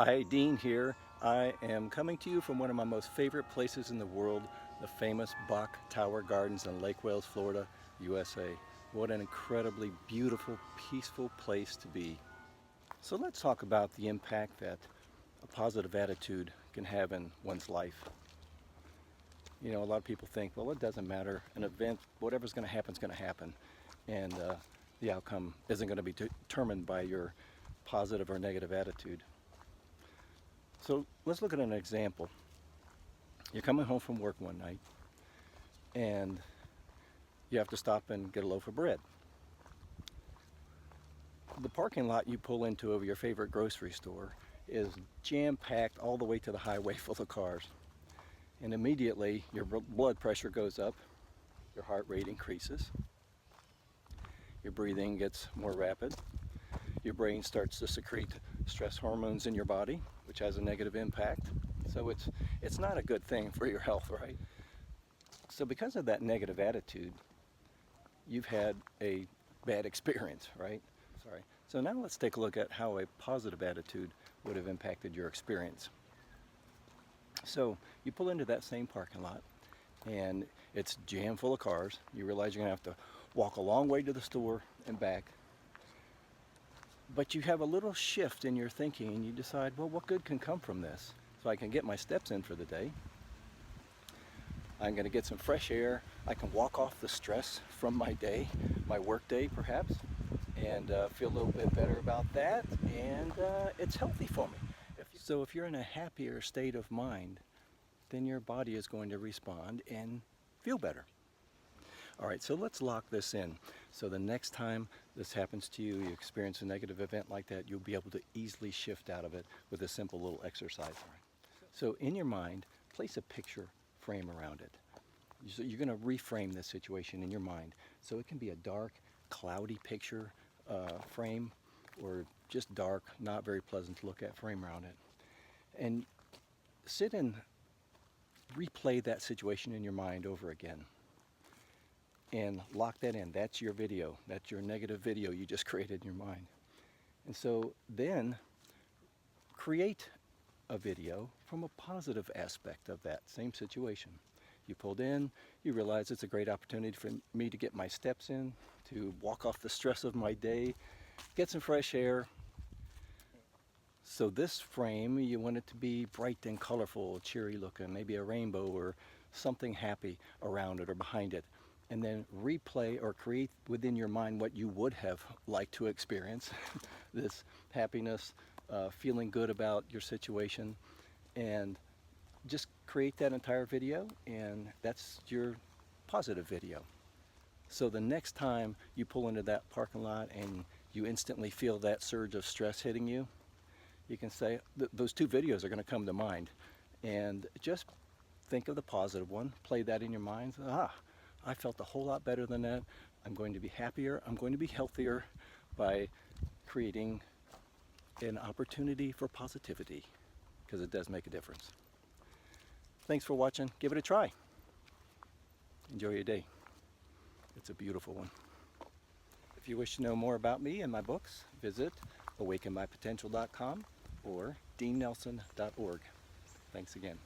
Hi, Dean here. I am coming to you from one of my most favorite places in the world, the famous Bach Tower Gardens in Lake Wales, Florida, USA. What an incredibly beautiful, peaceful place to be. So let's talk about the impact that a positive attitude can have in one's life. You know, a lot of people think, well, it doesn't matter. An event, whatever's going to happen is going to happen. And the outcome isn't going to be determined by your positive or negative attitude. So let's look at an example. You're coming home from work one night and you have to stop and get a loaf of bread. The parking lot you pull into of your favorite grocery store is jam-packed all the way to the highway full of cars. And immediately your blood pressure goes up, your heart rate increases, your breathing gets more rapid, your brain starts to secrete stress hormones in your body, which has a negative impact. So it's not a good thing for your health, right? So because of that negative attitude, you've had a bad experience, right? Sorry. So now let's take a look at how a positive attitude would have impacted your experience. So you pull into that same parking lot and it's jam full of cars. You realize you're gonna have to walk a long way to the store and back. But you have a little shift in your thinking and you decide, well, what good can come from this? So I can get my steps in for the day. I'm going to get some fresh air. I can walk off the stress from my day, my work day perhaps, and feel a little bit better about that. And it's healthy for me. So if you're in a happier state of mind, then your body is going to respond and feel better. All right, so let's lock this in. So the next time this happens to you, you experience a negative event like that, you'll be able to easily shift out of it with a simple little exercise. All right. So in your mind, place a picture frame around it. So you're going to reframe this situation in your mind. So it can be a dark, cloudy picture frame, or just dark, not very pleasant to look at frame around it. And sit and replay that situation in your mind over again. And lock that in. That's your video. That's your negative video you just created in your mind. And so then create a video from a positive aspect of that same situation. You pulled in, you realize it's a great opportunity for me to get my steps in, to walk off the stress of my day, get some fresh air. So this frame, you want it to be bright and colorful, cheery looking, maybe a rainbow or something happy around it or behind it. And then replay or create within your mind what you would have liked to experience, this happiness, feeling good about your situation, and just create that entire video, and that's your positive video. So the next time you pull into that parking lot and you instantly feel that surge of stress hitting you, you can say, those two videos are going to come to mind, and just think of the positive one, play that in your mind. I felt a whole lot better than that. I'm going to be happier. I'm going to be healthier by creating an opportunity for positivity, because it does make a difference. Thanks for watching. Give it a try. Enjoy your day. It's a beautiful one. If you wish to know more about me and my books, visit awakenmypotential.com or deannelson.org. Thanks again.